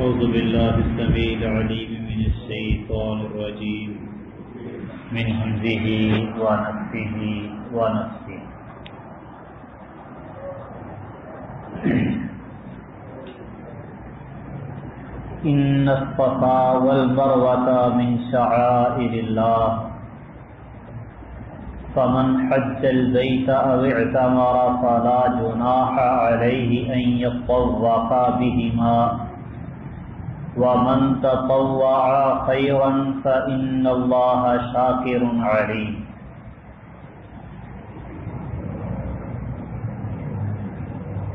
أعوذ بالله السميع العليم من الشيطان الرجيم من همزه ونفخه ونفثه إن الصفا والمروة من شعائر الله فمن حج البيت أو اعتمر فلا جناح عليه أن يطوف بهما ومن تطوع خيرا فإن الله شاكر عليم.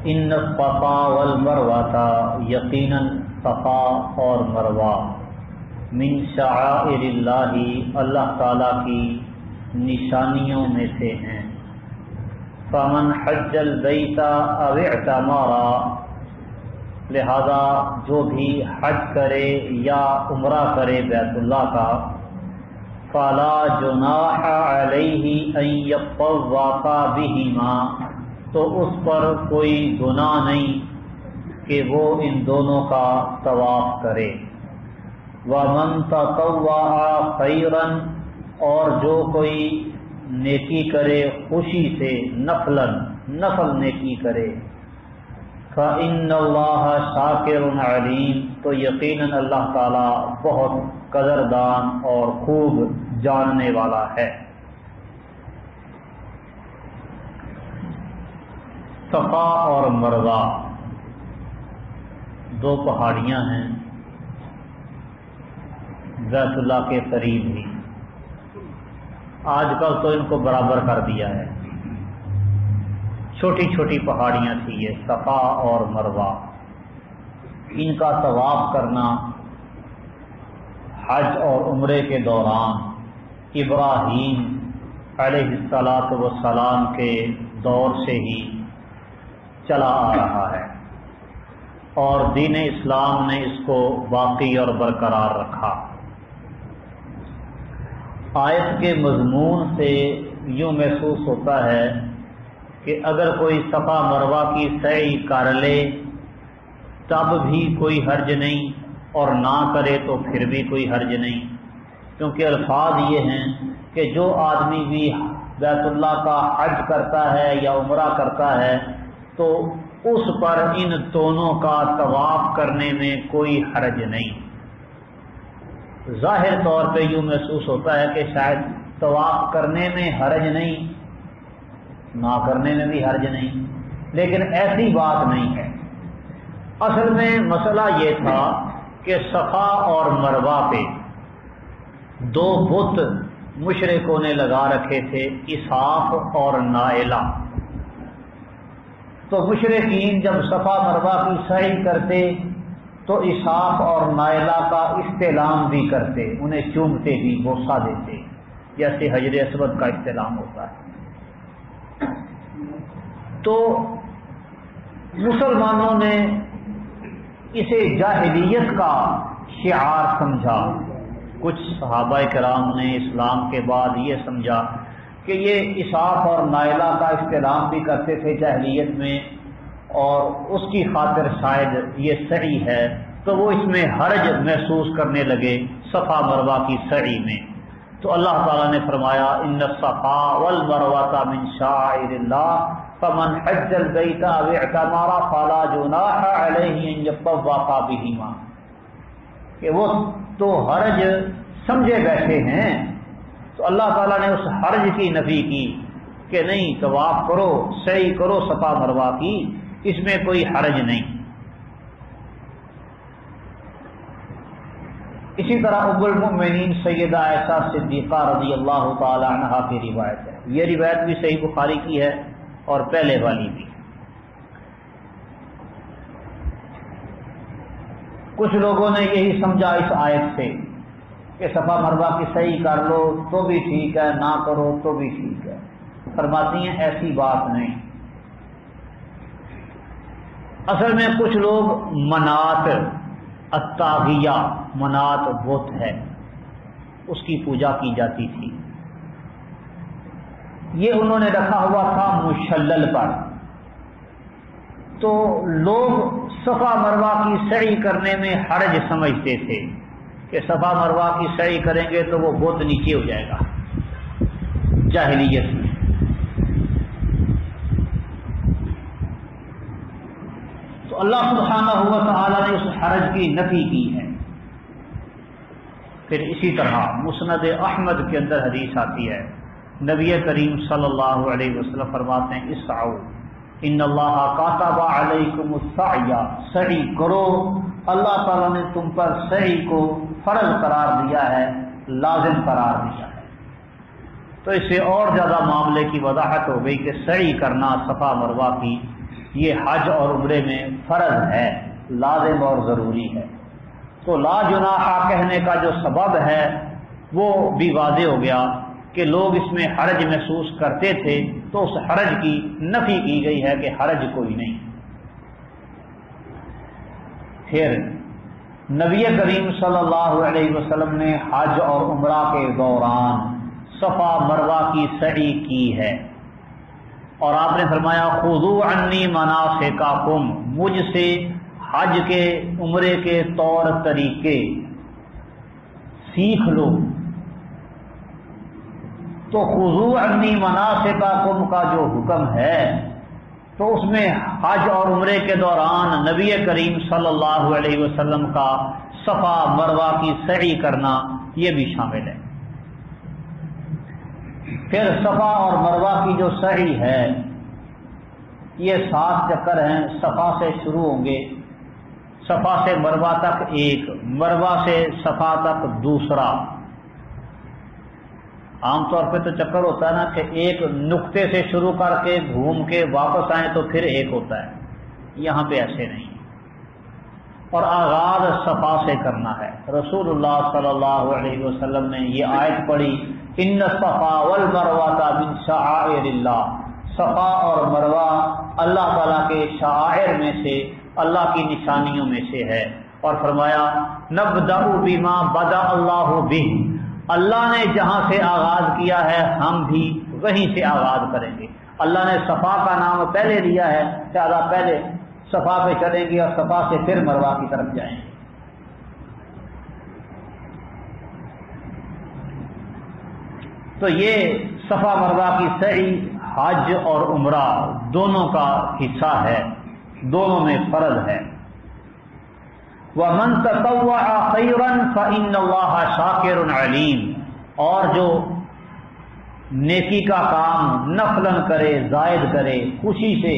ان الصفا والمروہ یقیناً صفا اور مروہ من شعائر اللہ اللہ تعالیٰ کی نشانیوں میں سے ہیں. فمن حج البیت او اعتمر لہذا جو بھی حج کرے یا عمرہ کرے بیت اللہ کا فلا جناح علیہ ان یطوف بہما تو اس پر کوئی گناہ نہیں کہ وہ ان دونوں کا طواف کرے. ومن تطوع خیرا اور جو کوئی نیکی کرے خوشی سے نفل نیکی کرے فإن اللہ شاکر علیم تو یقیناً اللہ تعالی بہت قدردان اور خوب جاننے والا ہے. صفا اور مروہ دو پہاڑیاں ہیں بیت اللہ کے قریب ہی. آج کل تو ان کو برابر کر دیا ہے. چھوٹی چھوٹی پہاڑیاں تھی یہ صفا اور مروہ. ان کا طواف کرنا حج اور عمرے کے دوران ابراہیم علیہ السلام کے دور سے ہی چلا آ رہا ہے اور دین اسلام نے اس کو باقی اور برقرار رکھا. آیت کے مضمون سے یوں محسوس ہوتا ہے کہ اگر کوئی صفا مروہ کی سعی کر لے تب بھی کوئی حرج نہیں اور نہ کرے تو پھر بھی کوئی حرج نہیں، کیونکہ الفاظ یہ ہیں کہ جو آدمی بھی بیت اللہ کا حج کرتا ہے یا عمرہ کرتا ہے تو اس پر ان دونوں کا طواف کرنے میں کوئی حرج نہیں. ظاہر طور پہ یوں محسوس ہوتا ہے کہ شاید طواف کرنے میں حرج نہیں، نہ کرنے میں بھی حرج نہیں، لیکن ایسی بات نہیں ہے. اصل میں مسئلہ یہ تھا کہ صفا اور مروہ پہ دو بت مشرکوں نے لگا رکھے تھے، اسحاق اور نائلہ. تو مشرکین جب صفا مروہ کی سعی کرتے تو اسحاق اور نائلہ کا استلام بھی کرتے، انہیں چومتے بھی، بوسہ دیتے، جیسے حجر اسود کا استلام ہوتا ہے. تو مسلمانوں نے اسے جاہلیت کا شعار سمجھا. کچھ صحابہ کرام نے اسلام کے بعد یہ سمجھا کہ یہ اسحاق اور نائلہ کا استلام بھی کرتے تھے جاہلیت میں اور اس کی خاطر شاید یہ سعی ہے، تو وہ اس میں حرج محسوس کرنے لگے صفا مروہ کی سعی میں. تو اللہ تعالیٰ نے فرمایا ان الصفا والمروہ من شعائر اللہ فمن حج البیت او اعتمر فلا جناح علیہ ان یطوف بہما، کہ وہ تو حرج سمجھے بیٹھے ہیں. تو اللہ تعالیٰ نے اس حرج کی نفی کی کہ نہیں، طواف کرو، سعی کرو صفا مروہ کی، اس میں کوئی حرج نہیں. اسی طرح ام المؤمنین سیدہ عائشہ صدیقہ رضی اللہ تعالی عنہا کی روایت ہے. یہ روایت بھی صحیح بخاری کی ہے اور پہلے والی بھی. کچھ لوگوں نے یہی سمجھا اس آیت سے کہ صفا مروہ کی سعی کر لو تو بھی ٹھیک ہے، نہ کرو تو بھی ٹھیک ہے. فرماتی ہیں ایسی بات نہیں. اصل میں کچھ لوگ منات الطاغیہ، منات بت ہے، اس کی پوجا کی جاتی تھی. یہ انہوں نے رکھا ہوا تھا مشلل پر. تو لوگ صفا مروہ کی سعی کرنے میں حرج سمجھتے تھے کہ صفا مروہ کی سعی کریں گے تو وہ بہت نیچے ہو جائے گا جاہلیت میں۔ تو اللہ سبحانہ و تعالی نے اس حرج کی نفی کی ہے۔ پھر اسی طرح مسند احمد کے اندر حدیث آتی ہے، نبی کریم صلی اللہ علیہ وسلم فرماتے ہیں اسعوا ان اللہ کاتب علیکم السعی، سعی کرو، اللہ تعالیٰ نے تم پر سعی کو فرض قرار دیا ہے، لازم قرار دیا ہے۔ تو اس سے اور زیادہ معاملے کی وضاحت ہو گئی کہ سعی کرنا صفا مروہ کی یہ حج اور عمرے میں فرض ہے، لازم اور ضروری ہے۔ تو لا جناح کہنے کا جو سبب ہے وہ بھی واضح ہو گیا کہ لوگ اس میں حرج محسوس کرتے تھے، تو اس حرج کی نفی کی گئی ہے کہ حرج کوئی نہیں۔ پھر نبی کریم صلی اللہ علیہ وسلم نے حج اور عمرہ کے دوران صفا مروہ کی سعی کی ہے، اور آپ نے فرمایا خذوا عنی مناسککم، مجھ سے حج کے عمرے کے طور طریقے سیکھ لو۔ تو خذوا عنی مناسککم کا جو حکم ہے تو اس میں حج اور عمرے کے دوران نبی کریم صلی اللہ علیہ وسلم کا صفا مروہ کی سعی کرنا یہ بھی شامل ہے۔ پھر صفا اور مروہ کی جو سعی ہے یہ 7 چکر ہیں، صفا سے شروع ہوں گے، صفا سے مروہ تک ایک، مروہ سے صفا تک دوسرا۔ عام طور پہ تو چکر ہوتا ہے نا کہ ایک نقطے سے شروع کر کے گھوم کے واپس آئیں تو پھر ایک ہوتا ہے، یہاں پہ ایسے نہیں۔ اور آغاز صفا سے کرنا ہے۔ رسول اللہ صلی اللہ علیہ وسلم نے یہ آیت پڑھی ان الصفا والمروہ من شعائر اللہ، صفا اور مروہ اللہ تعالیٰ کے شعائر میں سے، اللہ کی نشانیوں میں سے ہے، اور فرمایا نبدأ بما بدأ اللہ بہ، اللہ نے جہاں سے آغاز کیا ہے ہم بھی وہیں سے آغاز کریں گے۔ اللہ نے صفا کا نام پہلے لیا ہے، لہذا پہلے صفا پہ چلیں گے اور صفا سے پھر مروہ کی طرف جائیں گے۔ تو یہ صفا مروہ کی سعی حج اور عمرہ دونوں کا حصہ ہے، دونوں میں فرض ہے۔ وَمَن تَطَوَّعَ خَيْرًا فَإِنَّ اللَّهَ شَاكِرٌ عَلِيمٌ، اور جو نیکی کا کام نفلاً کرے، زائد کرے خوشی سے،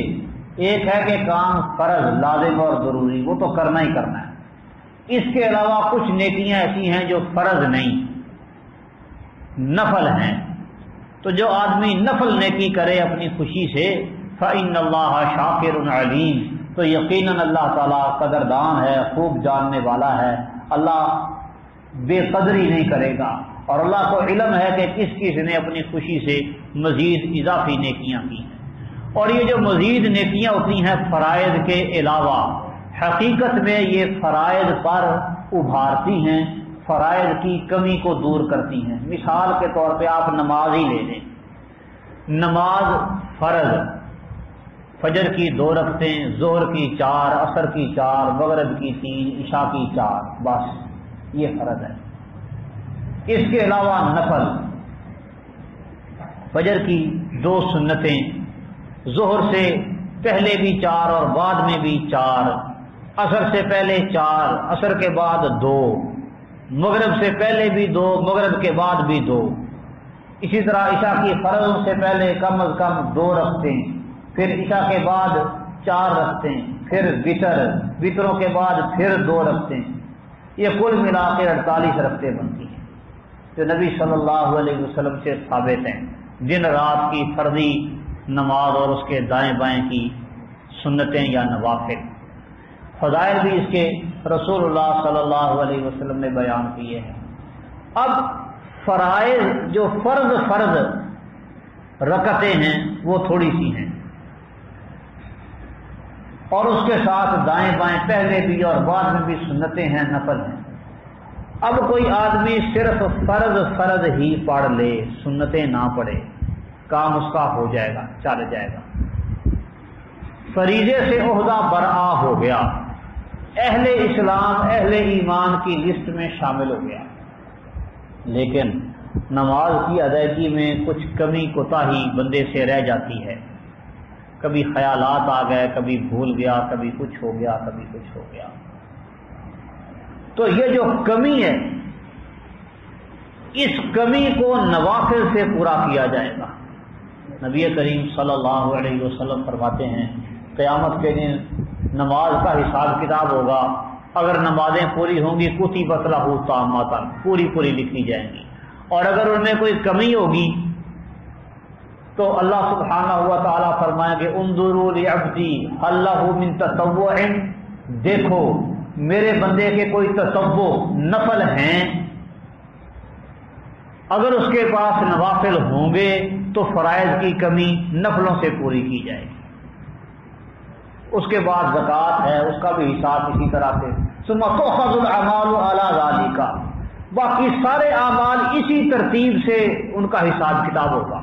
ایک ہے کہ کام فرض لازم اور ضروری وہ تو کرنا ہی کرنا ہے، اس کے علاوہ کچھ نیکیاں ایسی ہیں جو فرض نہیں نفل ہیں، تو جو آدمی نفل نیکی کرے اپنی خوشی سے فَإِنَّ اللَّهَ شَاكِرٌ عَلِيمٌ، تو یقیناً اللہ تعالیٰ قدردان ہے، خوب جاننے والا ہے، اللہ بے قدری نہیں کرے گا، اور اللہ کو علم ہے کہ کس کس نے اپنی خوشی سے مزید اضافی نیکیاں کی ہیں۔ اور یہ جو مزید نیکیاں ہوتی ہیں فرائض کے علاوہ، حقیقت میں یہ فرائض پر ابھارتی ہیں، فرائض کی کمی کو دور کرتی ہیں۔ مثال کے طور پہ آپ نماز ہی لے لیں، نماز فرض فجر کی 2 رکعتیں، ظہر کی 4، عصر کی 4، مغرب کی 3، عشاء کی 4، بس یہ فرض ہے۔ اس کے علاوہ نفل، فجر کی 2 سنتیں، ظہر سے پہلے بھی 4 اور بعد میں بھی 4، عصر سے پہلے 4، عصر کے بعد 2، مغرب سے پہلے بھی 2، مغرب کے بعد بھی 2، اسی طرح عشاء کی فرض سے پہلے کم از کم 2 رکعتیں، پھر عشاء کے بعد 4 رکعتیں، پھر وطروں کے بعد پھر 2 رکعتیں، یہ کل ملا کے 48 رکعتیں بنتی ہیں جو نبی صلی اللہ علیہ وسلم سے ثابت ہیں۔ دن رات کی فرضی نماز اور اس کے دائیں بائیں کی سنتیں یا نوافل، فضائل بھی اس کے رسول اللہ صلی اللہ علیہ وسلم نے بیان کیے ہیں۔ اب فرائض جو فرض رکعتیں ہیں وہ تھوڑی سی ہیں، اور اس کے ساتھ دائیں بائیں پہلے بھی اور بعد میں بھی سنتیں ہیں، نفل ہیں۔ اب کوئی آدمی صرف فرض ہی پڑھ لے، سنتیں نہ پڑھے، کام اس کا ہو جائے گا، چل جائے گا۔ فریضے سے عہدہ برآ ہو گیا، اہل اسلام اہل ایمان کی لسٹ میں شامل ہو گیا، لیکن نماز کی ادائیگی میں کچھ کمی کوتاہی بندے سے رہ جاتی ہے، کبھی خیالات آ گئے، کبھی بھول گیا، کبھی کچھ ہو گیا، کبھی کچھ ہو گیا، تو یہ جو کمی ہے اس کمی کو نوافل سے پورا کیا جائے گا۔ نبی کریم صلی اللہ علیہ وسلم فرماتے ہیں قیامت کے دن نماز کا حساب کتاب ہوگا، اگر نمازیں پوری ہوں گی کتبت لہ تامۃ، پوری لکھی جائیں گی، اور اگر ان میں کوئی کمی ہوگی تو اللہ سبحانہ و تعالیٰ فرمائیں گے انظروا لعبدی ھل لہ من تطوع، دیکھو میرے بندے کے کوئی تطوع نفل ہیں، اگر اس کے پاس نوافل ہوں گے تو فرائض کی کمی نفلوں سے پوری کی جائے گی۔ اس کے بعد زکوٰۃ ہے، اس کا بھی حساب اسی طرح سے، ثم تؤخذ الاعمال علی ذلک، باقی سارے اعمال اسی ترتیب سے ان کا حساب کتاب ہوگا۔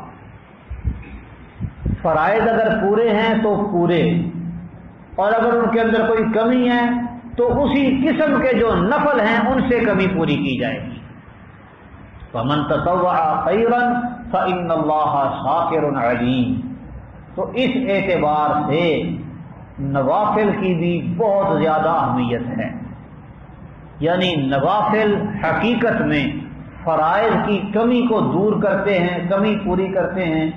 فرائض اگر پورے ہیں تو پورے، اور اگر ان کے اندر کوئی کمی ہے تو اسی قسم کے جو نفل ہیں ان سے کمی پوری کی جائے گی۔ فمن تطوع خیرا فإن اللہ شاکر علیم، تو اس اعتبار سے نوافل کی بھی بہت زیادہ اہمیت ہے، یعنی نوافل حقیقت میں فرائض کی کمی کو دور کرتے ہیں، کمی پوری کرتے ہیں،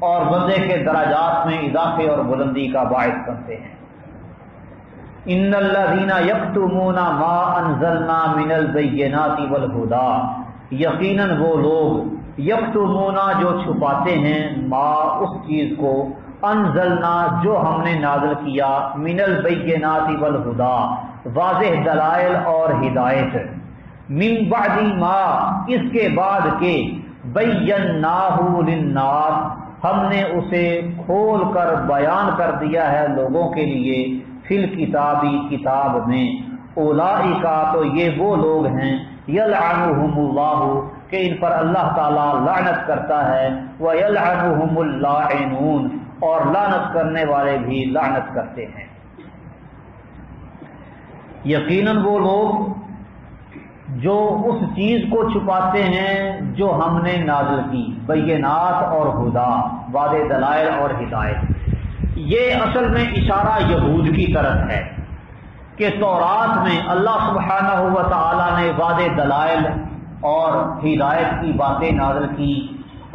اور بندے کے درجات میں اضافے اور بلندی کا باعث بنتے ہیں۔ ان الذین یکتمون ما انزلنا من البینات والہدی، یقیناً وہ لوگ یکتمون جو چھپاتے ہیں، ما اس چیز کو، انزلنا جو ہم نے نازل کیا، من البینات والہدی واضح دلائل اور ہدایت، من بعد ما اس کے بعد کے، بیناہ للناس ہم نے اسے کھول کر بیان کر دیا ہے لوگوں کے لیے، فی الکتابی کتاب میں، اولئک تو یہ وہ لوگ ہیں، یلعنہم اللہ کہ ان پر اللہ تعالیٰ لعنت کرتا ہے، ویلعنہم اللاعنون اور لعنت کرنے والے بھی لعنت کرتے ہیں۔ یقیناً وہ لوگ جو اس چیز کو چھپاتے ہیں جو ہم نے نازل کی، بینات اور ہدا، واضح دلائل اور ہدایت، یہ اصل میں اشارہ یہود کی طرف ہے کہ تورات میں اللہ سبحانہ و تعالیٰ نے واضح دلائل اور ہدایت کی باتیں نازل کی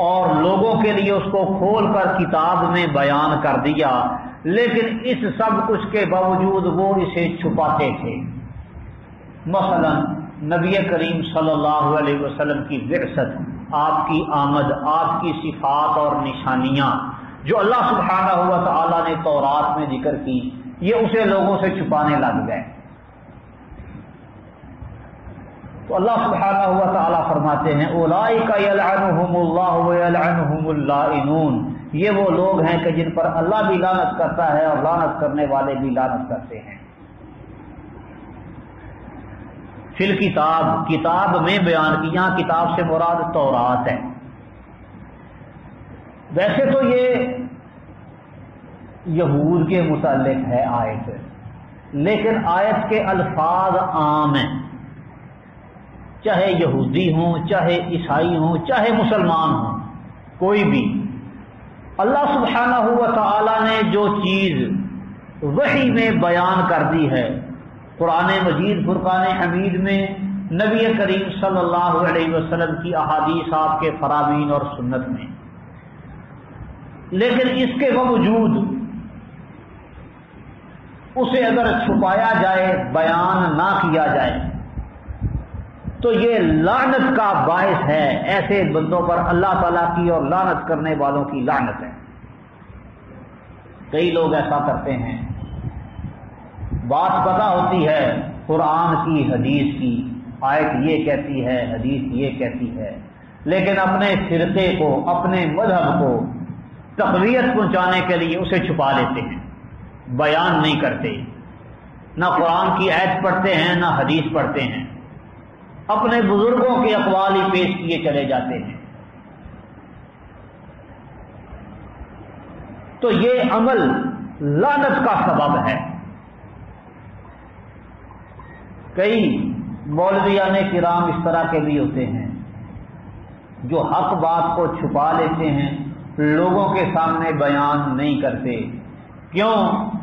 اور لوگوں کے لیے اس کو کھول کر کتاب میں بیان کر دیا، لیکن اس سب کچھ کے باوجود وہ اسے چھپاتے تھے۔ مثلا نبی کریم صلی اللہ علیہ وسلم کی بعثت، آپ کی آمد، آپ کی صفات اور نشانیاں جو اللہ سبحانہ و تعالیٰ نے تورات میں ذکر کی، یہ اسے لوگوں سے چھپانے لگ گئے۔ تو اللہ سبحانہ و تعالیٰ فرماتے ہیں اولئک یلعنہم اللہ ویلعنہم اللاعنون، یہ وہ لوگ ہیں کہ جن پر اللہ بھی لعنت کرتا ہے اور لعنت کرنے والے بھی لعنت کرتے ہیں۔ فی الکتاب، کتاب میں بیان کی، یہاں کتاب سے مراد تورات ہے۔ ویسے تو یہ یہود کے متعلق ہے آیت، لیکن آیت کے الفاظ عام ہیں، چاہے یہودی ہوں، چاہے عیسائی ہوں، چاہے مسلمان ہوں، کوئی بھی، اللہ سبحانہ و تعالی نے جو چیز وحی میں بیان کر دی ہے، قرآن مجید فرقان حمید میں، نبی کریم صلی اللہ علیہ وسلم کی احادیث آپ کے فرامین اور سنت میں، لیکن اس کے باوجود اسے اگر چھپایا جائے، بیان نہ کیا جائے، تو یہ لعنت کا باعث ہے، ایسے بندوں پر اللہ تعالیٰ کی اور لعنت کرنے والوں کی لعنت ہے۔ کئی لوگ ایسا کرتے ہیں، بات پتہ ہوتی ہے قرآن کی، حدیث کی، آیت یہ کہتی ہے، حدیث یہ کہتی ہے، لیکن اپنے فرقے کو، اپنے مذہب کو تقویت پہنچانے کے لیے اسے چھپا لیتے ہیں، بیان نہیں کرتے، نہ قرآن کی آیت پڑھتے ہیں نہ حدیث پڑھتے ہیں، اپنے بزرگوں کے اقوال ہی پیش کیے چلے جاتے ہیں۔ تو یہ عمل لعنت کا سبب ہے۔ کئی مولویان کرام اس طرح کے بھی ہوتے ہیں جو حق بات کو چھپا لیتے ہیں، لوگوں کے سامنے بیان نہیں کرتے۔ کیوں؟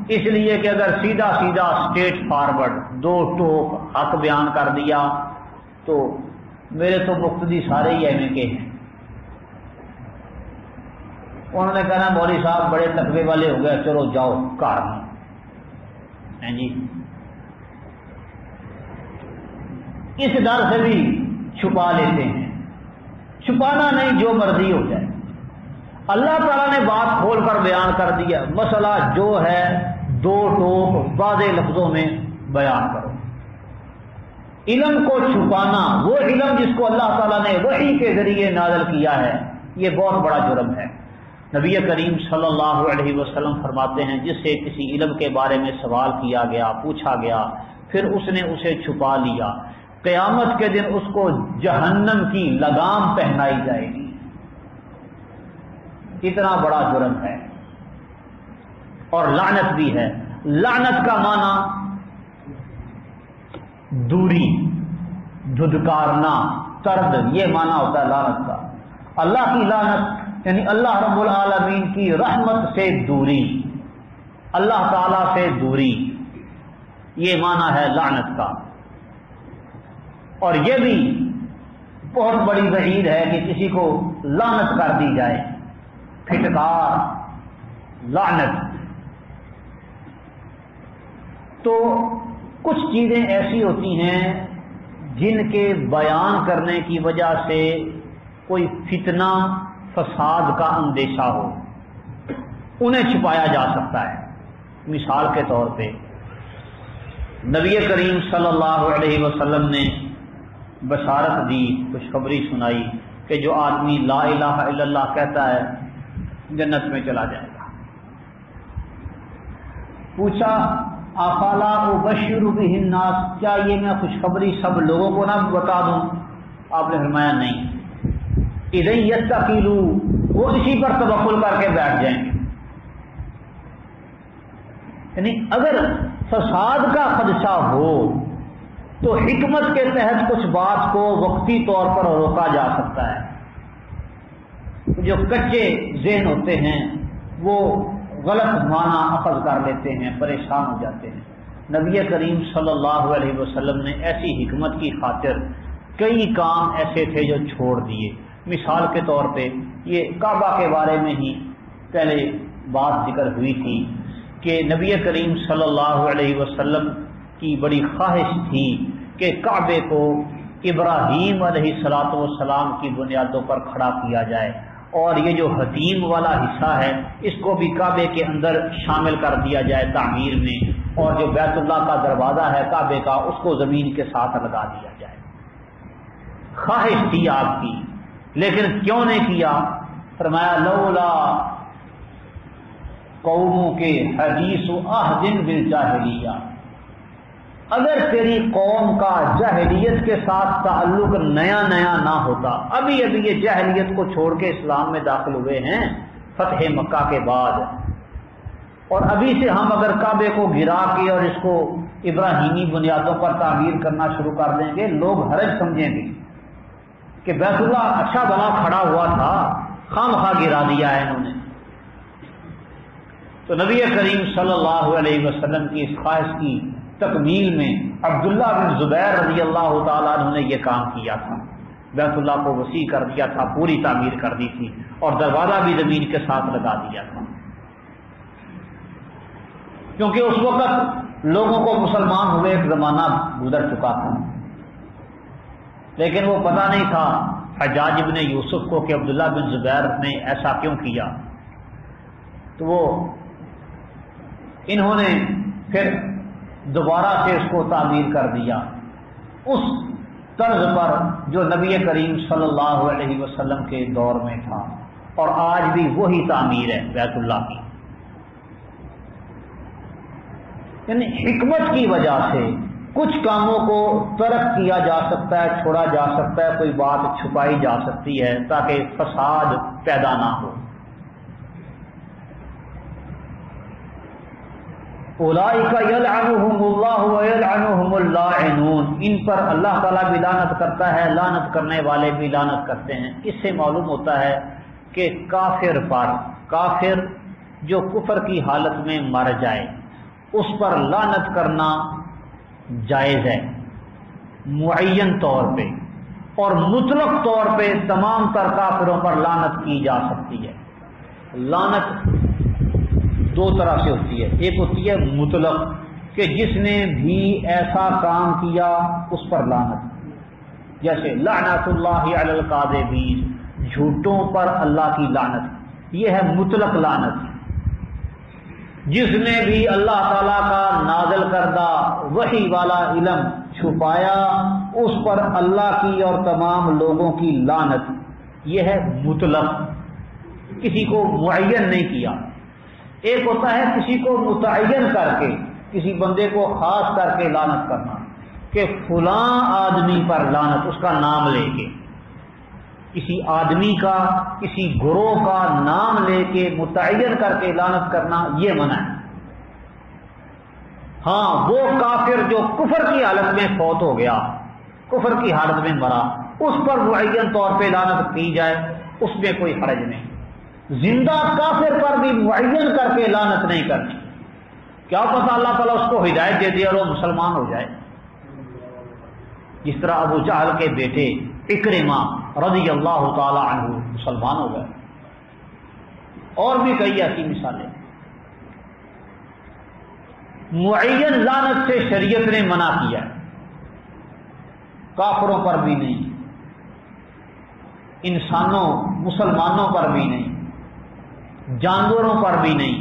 اس لیے کہ اگر سیدھا سیدھا اسٹیٹ فارورڈ دو ٹوک حق بیان کر دیا تو میرے تو مقتدی سارے ہی ایویں کے ہیں۔ انہوں نے کہنا مولوی صاحب بڑے تقوی والے ہو گئے، چلو جاؤ گھر میں جی۔ اس ڈر سے بھی چھپا لیتے ہیں۔ چھپانا نہیں، جو مرضی ہو جائے، اللہ تعالیٰ نے بات کھول کر بیان کر دیا، مسئلہ جو ہے دو ٹوک واضح لفظوں میں بیان کرو۔ علم کو چھپانا، وہ علم جس کو اللہ تعالیٰ نے وحی کے ذریعے نازل کیا ہے، یہ بہت بڑا جرم ہے۔ نبی کریم صلی اللہ علیہ وسلم فرماتے ہیں جس سے کسی علم کے بارے میں سوال کیا گیا، پوچھا گیا، پھر اس نے اسے چھپا لیا، قیامت کے دن اس کو جہنم کی لگام پہنائی جائے گی۔ اتنا بڑا جرم ہے اور لعنت بھی ہے۔ لعنت کا معنی دوری، دھدکارنا، طرد، یہ معنی ہوتا ہے لعنت کا۔ اللہ کی لعنت یعنی اللہ رب العالمین کی رحمت سے دوری، اللہ تعالی سے دوری، یہ معنی ہے لعنت کا۔ اور یہ بھی بہت بڑی وعید ہے کہ کسی کو لعنت کر دی جائے، پھٹکار، لعنت۔ تو کچھ چیزیں ایسی ہوتی ہیں جن کے بیان کرنے کی وجہ سے کوئی فتنہ فساد کا اندیشہ ہو، انہیں چھپایا جا سکتا ہے۔ مثال کے طور پہ نبی کریم صلی اللہ علیہ وسلم نے بشارت دی، خوشخبری سنائی کہ جو آدمی لا الہ الا اللہ کہتا ہے جنت میں چلا جائے گا۔ پوچھا افلا ابشر بہ الناس، کیا یہ میں خوشخبری سب لوگوں کو نہ بتا دوں؟ آپ نے فرمایا نہیں۔ اذا یستقیلوا، وہ اسی پر توکل کر کے بیٹھ جائیں گے۔ یعنی اگر فساد کا خدشہ ہو تو حکمت کے تحت کچھ بات کو وقتی طور پر روکا جا سکتا ہے۔ جو کچے ذہن ہوتے ہیں وہ غلط معنی اخذ کر لیتے ہیں، پریشان ہو جاتے ہیں۔ نبی کریم صلی اللہ علیہ وسلم نے ایسی حکمت کی خاطر کئی کام ایسے تھے جو چھوڑ دیے۔ مثال کے طور پہ یہ کعبہ کے بارے میں ہی پہلے بات ذکر ہوئی تھی کہ نبی کریم صلی اللہ علیہ وسلم کی بڑی خواہش تھی کہ کعبے کو ابراہیم علیہ الصلوۃ والسلام کی بنیادوں پر کھڑا کیا جائے، اور یہ جو حتیم والا حصہ ہے اس کو بھی کعبے کے اندر شامل کر دیا جائے تعمیر میں، اور جو بیت اللہ کا دروازہ ہے کعبے کا اس کو زمین کے ساتھ لگا دیا جائے۔ خواہش تھی آپ کی، لیکن کیوں نہیں کیا؟ فرمایا لولا قوموں کے حدیث عہد بالجاہلیہ، اگر تیری قوم کا جاہلیت کے ساتھ تعلق نیا نیا نہ ہوتا، ابھی ابھی یہ جاہلیت کو چھوڑ کے اسلام میں داخل ہوئے ہیں فتح مکہ کے بعد، اور ابھی سے ہم اگر کعبے کو گرا کے اور اس کو ابراہیمی بنیادوں پر تعمیر کرنا شروع کر دیں گے، لوگ حرج سمجھیں گے کہ بیت اللہ اچھا بنا کھڑا ہوا تھا، خام خواہ گرا دیا ہے انہوں نے۔ تو نبی کریم صلی اللہ علیہ وسلم کی اس خواہش کی تکمیل میں عبداللہ بن زبیر رضی اللہ تعالیٰ عنہ نے یہ کام کیا تھا، بیت اللہ کو وسیع کر دیا تھا، پوری تعمیر کر دی تھی، اور دروازہ بھی زمین کے ساتھ لگا دیا تھا، کیونکہ اس وقت لوگوں کو مسلمان ہوئے ایک زمانہ گزر چکا تھا، لیکن وہ پتہ نہیں تھا حجاج ابن یوسف کو کہ عبداللہ بن زبیر نے ایسا کیوں کیا۔ تو وہ انہوں نے پھر دوبارہ سے اس کو تعمیر کر دیا اس طرز پر جو نبی کریم صلی اللہ علیہ وسلم کے دور میں تھا، اور آج بھی وہی تعمیر ہے بیت اللہ کی۔ یعنی حکمت کی وجہ سے کچھ کاموں کو ترک کیا جا سکتا ہے، چھوڑا جا سکتا ہے، کوئی بات چھپائی جا سکتی ہے تاکہ فساد پیدا نہ ہو۔ اولئک یلعنہم اللہ ویلعنہم اللاعنون، ان پر اللہ تعالیٰ بھی لعنت کرتا ہے، لعنت کرنے والے بھی لعنت کرتے ہیں۔ اس سے معلوم ہوتا ہے کہ کافر پر، کافر جو کفر کی حالت میں مر جائے اس پر لعنت کرنا جائز ہے معین طور پہ، اور مطلق طور پہ تمام تر کافروں پر لعنت کی جا سکتی ہے۔ لعنت دو طرح سے ہوتی ہے، ایک ہوتی ہے مطلق کہ جس نے بھی ایسا کام کیا اس پر لعنت، جیسے لعنت اللہ علی الکاذبین، جھوٹوں پر اللہ کی لعنت، یہ ہے مطلق لعنت۔ جس نے بھی اللہ تعالیٰ کا نازل کردہ وحی والا علم چھپایا اس پر اللہ کی اور تمام لوگوں کی لعنت، یہ ہے مطلق، کسی کو معین نہیں کیا۔ ایک ہوتا ہے کسی کو متعین کر کے، کسی بندے کو خاص کر کے لعنت کرنا کہ فلاں آدمی پر لعنت، اس کا نام لے کے، کسی آدمی کا، کسی گروہ کا نام لے کے متعین کر کے لعنت کرنا یہ منع ہے۔ ہاں وہ کافر جو کفر کی حالت میں فوت ہو گیا، کفر کی حالت میں مرا، اس پر معین طور پہ لعنت کی جائے، اس میں کوئی حرج نہیں۔ زندہ کافر پر بھی معین کر کے لعنت نہیں کرنی، کیا پتہ اللہ تعالیٰ اس کو ہدایت دے دے اور وہ مسلمان ہو جائے، جس طرح ابو جہل کے بیٹے اکرمہ رضی اللہ تعالی عنہ مسلمان ہو گئے، اور بھی کئی ایسی مثالیں۔ معین لعنت سے شریعت نے منع کیا ہے، کافروں پر بھی نہیں، انسانوں مسلمانوں پر بھی نہیں، جانوروں پر بھی نہیں،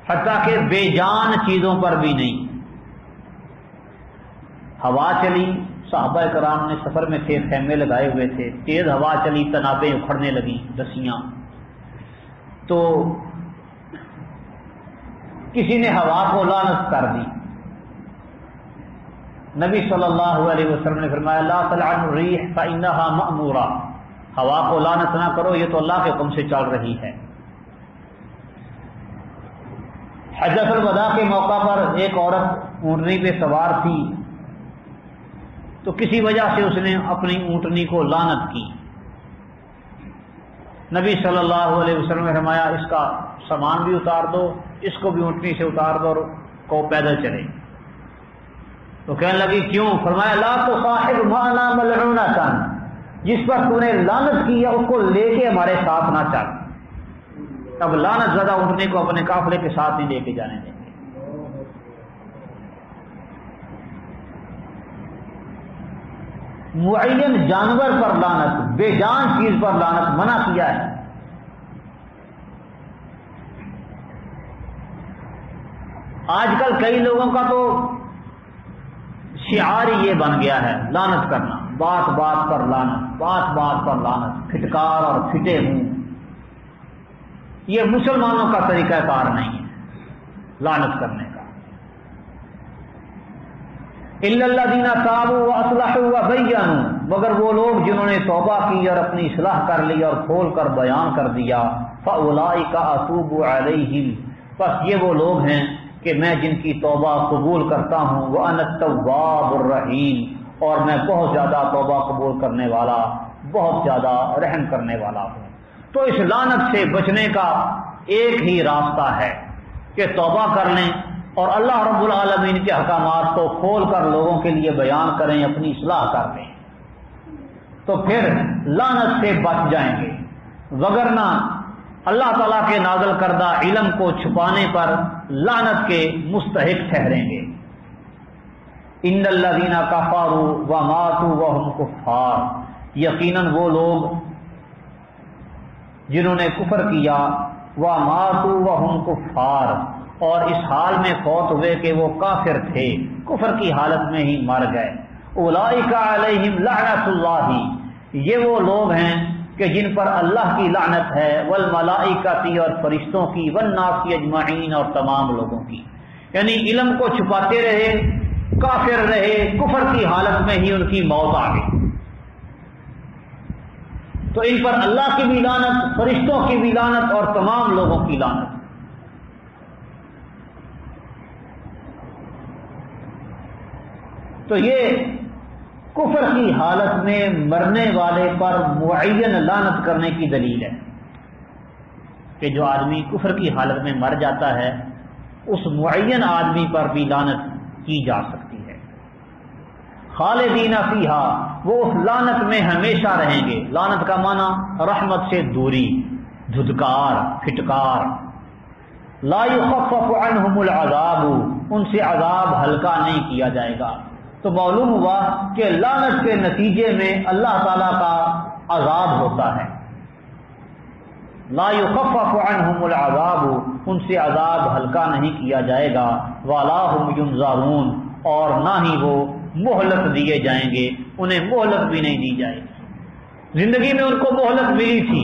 حتیٰ کہ بے جان چیزوں پر بھی نہیں۔ ہوا چلی، صحابہ کرام نے سفر میں تھے، خیمے لگائے ہوئے تھے، تیز ہوا چلی، تنابیں اکھڑنے لگیں، رسیاں، تو کسی نے ہوا کو لعنت کر دی۔ نبی صلی اللہ علیہ وسلم نے فرمایا لا تلعن الریح فإنها مأمورہ، ہوا کو لعنت نہ کرو، یہ تو اللہ کے حکم سے چل رہی ہے۔ حجۃ الوداع کے موقع پر ایک عورت اونٹنی پہ سوار تھی، تو کسی وجہ سے اس نے اپنی اونٹنی کو لعنت کی۔ نبی صلی اللہ علیہ وسلم نے فرمایا اس کا سامان بھی اتار دو، اس کو بھی اونٹنی سے اتار دو اور کو پیدل چلے۔ تو کہنے لگی کیوں؟ فرمایا لا تصاحب معنا ملعونۃ، جس پر تو نے لعنت کی ہے اس کو لے کے ہمارے ساتھ نہ چل۔ اب لعنت زدہ اونٹنے کو اپنے قافلے کے ساتھ نہیں لے کے جانے دیں گے۔ معین جانور پر لعنت، بے جان چیز پر لعنت منع کیا ہے۔ آج کل کئی لوگوں کا تو شعار ہی یہ بن گیا ہے لعنت کرنا، بات بات پر لعنت، بات بات پر لعنت، پھٹکار اور پھٹے ہوں۔ یہ مسلمانوں کا طریقہ کار نہیں ہے لعنت کرنے کا۔ الا الذین تابوا واصلحوا وبینوا، مگر وہ لوگ جنہوں نے توبہ کی اور اپنی اصلاح کر لی اور کھول کر بیان کر دیا، فاولئک اتوب علیہم، بس یہ وہ لوگ ہیں کہ میں جن کی توبہ قبول کرتا ہوں، وانا التواب الرحیم، اور میں بہت زیادہ توبہ قبول کرنے والا، بہت زیادہ رحم کرنے والا ہوں۔ تو اس لعنت سے بچنے کا ایک ہی راستہ ہے کہ توبہ کر لیں اور اللہ رب العالمین کے احکامات کو کھول کر لوگوں کے لیے بیان کریں، اپنی اصلاح کر لیں، تو پھر لعنت سے بچ جائیں گے، وگرنہ اللہ تعالیٰ کے نازل کردہ علم کو چھپانے پر لعنت کے مستحق ٹھہریں گے۔ ان الذین کفروا وماتوا وهم کفار، یقیناً وہ لوگ جنہوں نے کفر کیا، وماتوا وهم کفار، اور اس حال میں فوت ہوئے کہ وہ کافر تھے، کفر کی حالت میں ہی مر گئے، اولئک علیہم لعنت اللہ، یہ وہ لوگ ہیں کہ جن پر اللہ کی لعنت ہے، والملائکۃ، اور فرشتوں کی، والناس اجمعین، اور تمام لوگوں کی۔ یعنی علم کو چھپاتے رہے، کافر رہے، کفر کی حالت میں ہی ان کی موت آ گئی، تو ان پر اللہ کی بھی لعنت، فرشتوں کی بھی لعنت، اور تمام لوگوں کی لعنت۔ تو یہ کفر کی حالت میں مرنے والے پر معین لعنت کرنے کی دلیل ہے کہ جو آدمی کفر کی حالت میں مر جاتا ہے اس معین آدمی پر بھی لعنت کی جا سکتی ہے۔ خالدین فیہا، وہ اس لعنت میں ہمیشہ رہیں گے۔ لعنت کا معنی رحمت سے دوری، دھدکار، پھٹکار۔ لا یخفف عنہم العذاب، ان سے عذاب ہلکا نہیں کیا جائے گا۔ تو معلوم ہوا کہ لعنت کے نتیجے میں اللہ تعالیٰ کا عذاب ہوتا ہے۔ لا یخفف عنہم العذاب، ان سے عذاب ہلکا نہیں کیا جائے گا۔ ولا هم ینظرون، اور نہ ہی وہ مہلت دیے جائیں گے، انہیں مہلت بھی نہیں دی جائے گی۔ زندگی میں ان کو مہلت ملی تھی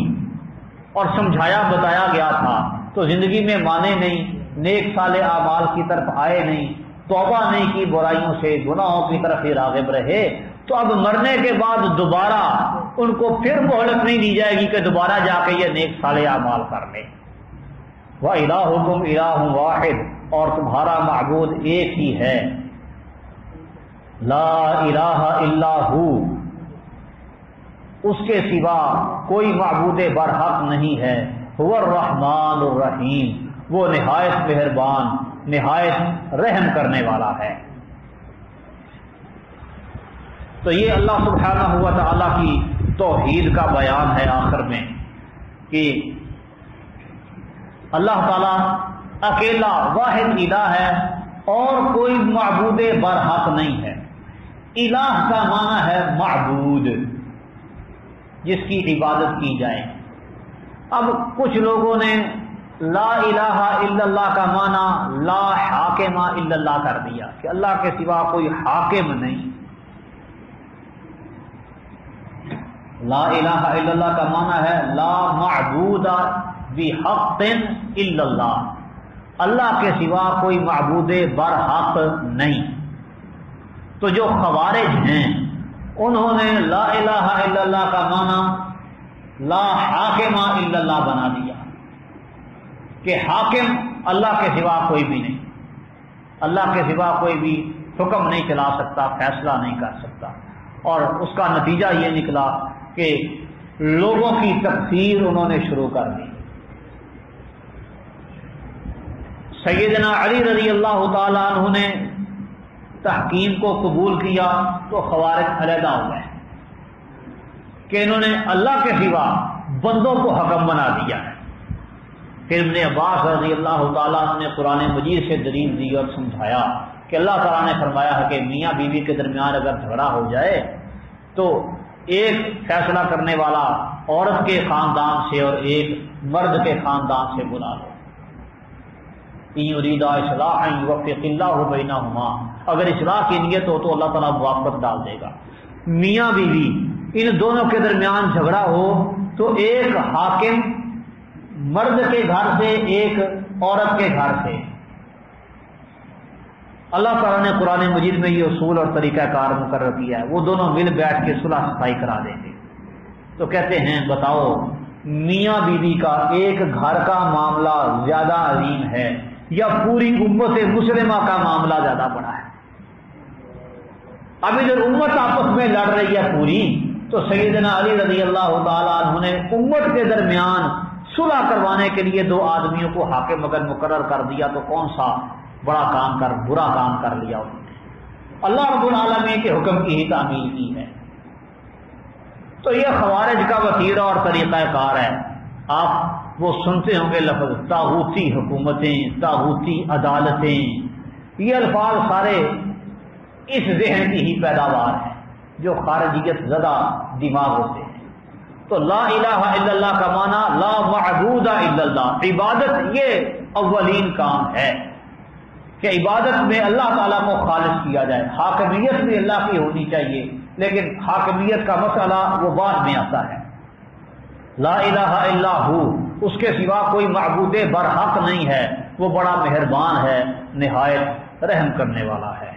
اور سمجھایا بتایا گیا تھا، تو زندگی میں مانے نہیں، نیک صالح اعمال کی طرف آئے نہیں، توبہ نہیں کی برائیوں سے، گناہوں کی طرف ہی راغب رہے، تو اب مرنے کے بعد دوبارہ ان کو پھر مہلت نہیں دی جائے گی کہ دوبارہ جا کے یہ نیک صالح اعمال کر لیں۔ وَإِلَٰهُكُمْ إِلَٰهٌ وَاحِدٌ، اور تمہارا معبود ایک ہی ہے۔ لا الہ الا ہو، اس کے سوا کوئی معبود برحق نہیں ہے۔ هو الرحمن الرحیم، وہ نہایت مہربان، نہایت رحم کرنے والا ہے۔ تو یہ اللہ سبحانہ و تعالیٰ کی توحید کا بیان ہے آخر میں کہ اللہ تعالیٰ اکیلا واحد الہ ہے اور کوئی معبود برحق نہیں ہے۔ الہ کا معنی ہے معبود، جس کی عبادت کی جائے۔ اب کچھ لوگوں نے لا الہ الا اللہ کا معنی لا حاکم الا اللہ کر دیا کہ اللہ کے سوا کوئی حاکم نہیں۔ لا الہ الا اللہ کا معنی ہے لا معبود بحق الا اللہ، اللہ کے سوا کوئی معبود برحق نہیں۔ تو جو خوارج ہیں انہوں نے لا الہ الا اللہ کا معنی لا حاکم الا اللہ بنا دیا کہ حاکم اللہ کے سوا کوئی بھی نہیں، اللہ کے سوا کوئی بھی حکم نہیں چلا سکتا، فیصلہ نہیں کر سکتا، اور اس کا نتیجہ یہ نکلا کہ لوگوں کی تکفیر انہوں نے شروع کر دی۔ سیدنا علی رضی اللہ تعالیٰ عنہ نے تحکیم کو قبول کیا تو خوارج علیحدہ ہو گئے کہ انہوں نے اللہ کے سوا بندوں کو حکم بنا دیا ہے۔ پھر ابن عباس رضی اللہ تعالیٰ عنہ نے قرآن مجید سے دلیل دی اور سمجھایا کہ اللہ تعالیٰ نے فرمایا ہے کہ میاں بیوی کے درمیان اگر جھگڑا ہو جائے تو ایک فیصلہ کرنے والا عورت کے خاندان سے اور ایک مرد کے خاندان سے بلا لو۔ ان یریدا اصلاحا یوفق اللہ بینہما، اگر اصلاح کی نیت ہو تو اللہ تعالیٰ موافقت ڈال دے گا۔ میاں بیوی ان دونوں کے درمیان جھگڑا ہو تو ایک حاکم مرد کے گھر سے ایک عورت کے گھر سے، اللہ تعالیٰ نے قرآن مجید میں یہ اصول اور طریقہ کار مقرر کیا ہے، وہ دونوں مل بیٹھ کے صلح صفائی کرا دیں گے۔ تو کہتے ہیں بتاؤ میاں بیوی کا ایک گھر کا معاملہ زیادہ عظیم ہے یا پوری امت مسلمہ کا معاملہ زیادہ بڑا ہے؟ اب ادھر امت آپس میں لڑ رہی ہے پوری، تو سیدنا علی رضی اللہ تعالیٰ عنہ نے امت کے درمیان صلح کروانے کے لیے دو آدمیوں کو حاکم اگر مقرر کر دیا تو کون سا برا کام کر لیا انہوں نے۔ اللہ رب العالمین کے حکم کی ہی تعمیل کی ہے۔ تو یہ خوارج کا وسیلہ اور طریقہ کار ہے۔ آپ وہ سنتے ہوں گے لفظ طاغوتی حکومتیں، طاغوتی عدالتیں، یہ الفاظ سارے اس ذہن کی ہی پیداوار ہے جو خارجیت زدہ دماغ ہوتے ہیں۔ تو لا الہ الا اللہ کا معنی لا معبود الا اللہ، عبادت یہ اولین کام ہے کہ عبادت میں اللہ تعالیٰ کو خالص کیا جائے۔ حاکمیت بھی اللہ کی ہونی چاہیے، لیکن حاکمیت کا مسئلہ وہ بعد میں آتا ہے۔ لا الہ الا ہو، اس کے سوا کوئی معبود برحق نہیں ہے، وہ بڑا مہربان ہے، نہایت رحم کرنے والا ہے۔